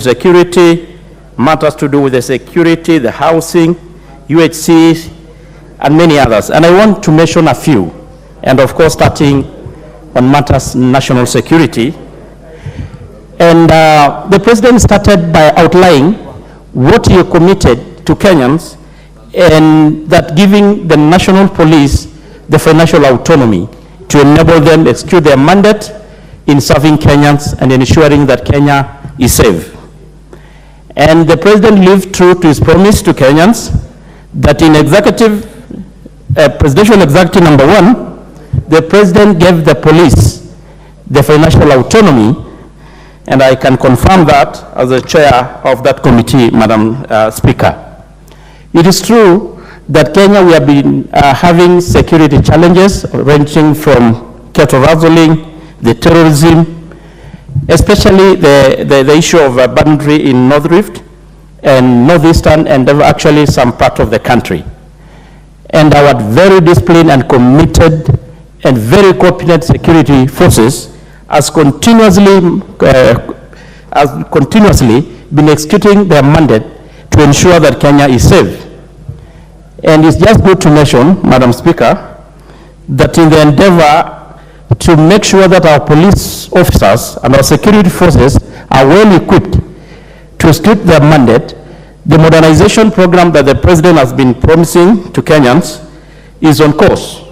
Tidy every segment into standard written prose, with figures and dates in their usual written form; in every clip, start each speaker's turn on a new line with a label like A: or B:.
A: security, matters to do with the security, the housing, UHC, and many others. And I want to mention a few, and of course starting on matters national security. And the president started by outlining what he committed to Kenyans, and that giving the national police the financial autonomy to enable them to execute their mandate in serving Kenyans and ensuring that Kenya is safe. And the president lived true to his promise to Kenyans that in presidential executive number 1, the president gave the police the financial autonomy, and I can confirm that as the chair of that committee, Madam Speaker. It is true that Kenya, we have been having security challenges ranging from cattle rustling, the terrorism, especially the issue of boundary in North Rift and Northeastern and actually some part of the country. And our very disciplined and committed and very competent security forces has continuously been executing their mandate to ensure that Kenya is safe. And it's just good to mention, Madam Speaker, that in the endeavor to make sure that our police officers and our security forces are well equipped to execute their mandate, the modernization program that the president has been promising to Kenyans is on course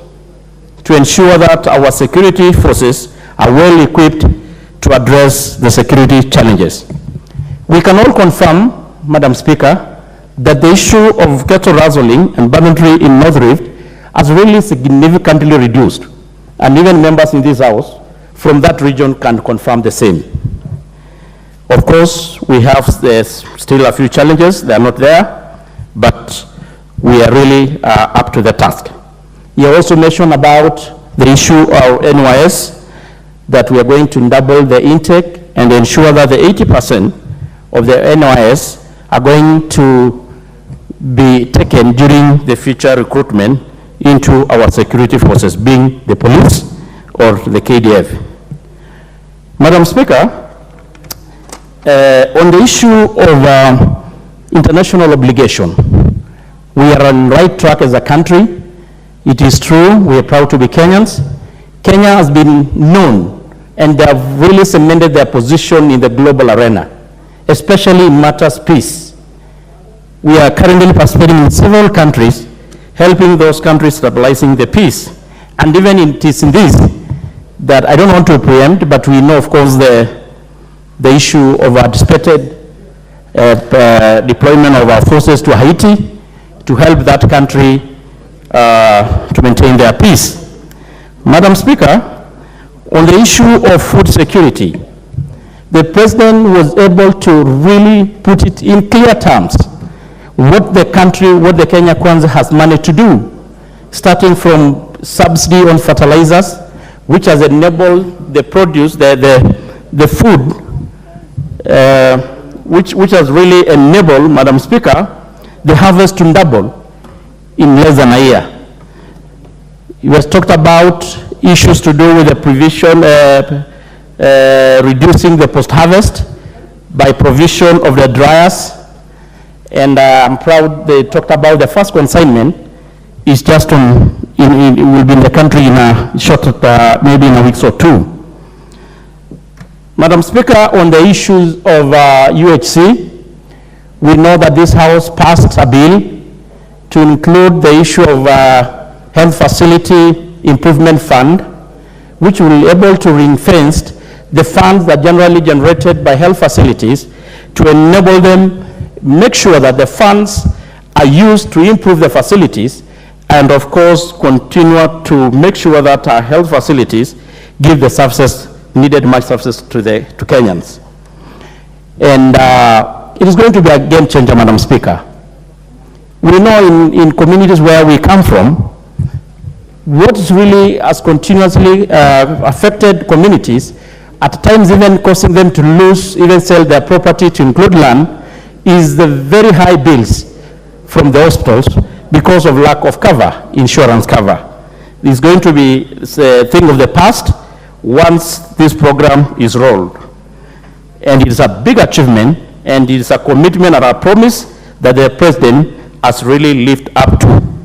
A: to ensure that our security forces are well equipped to address the security challenges. We can all confirm, Madam Speaker, that the issue of cattle rustling and boundary in North Rift has really significantly reduced. And even members in this house from that region can confirm the same. Of course, we have still a few challenges. They are not there, but we are really up to the task. You also mentioned about the issue of NYS, that we are going to double the intake and ensure that the 80% of the NYS are going to be taken during the future recruitment into our security forces, being the police or the KDF. Madam Speaker, on the issue of international obligation, we are on the right track as a country. It is true, we are proud to be Kenyans. Kenya has been known and they have really cemented their position in the global arena, especially in matters peace. We are currently participating in several countries, helping those countries stabilizing the peace. And even it is in this that I don't want to preempt, but we know, of course, the issue of anticipated deployment of our forces to Haiti to help that country to maintain their peace. Madam Speaker, on the issue of food security, the president was able to really put it in clear terms what the Kenya Kwanza has managed to do, starting from subsidy on fertilizers, which has enabled the produce, the food, which has really enabled, Madam Speaker, the harvest to double in less than a year. You has talked about issues to do with the provision, reducing the post-harvest by provision of the dryers. And I'm proud they talked about the first consignment is just it will be in the country in a short, maybe in a week or two. Madam Speaker, on the issues of UHC, we know that this House passed a bill to include the issue of Health Facility Improvement Fund, which will be able to ring-fence the funds that generally generated by health facilities to enable them make sure that the funds are used to improve the facilities and, of course, continue to make sure that our health facilities give the services, needed much services to Kenyans. And it is going to be a game changer, Madam Speaker. We know in communities where we come from, what really has continuously affected communities, at times even causing them to lose, even sell their property to include land, is the very high bills from the hospitals because of lack of cover, insurance cover. This is going to be a thing of the past once this program is rolled. And it is a big achievement, and it is a commitment and a promise that the president has really lived up to.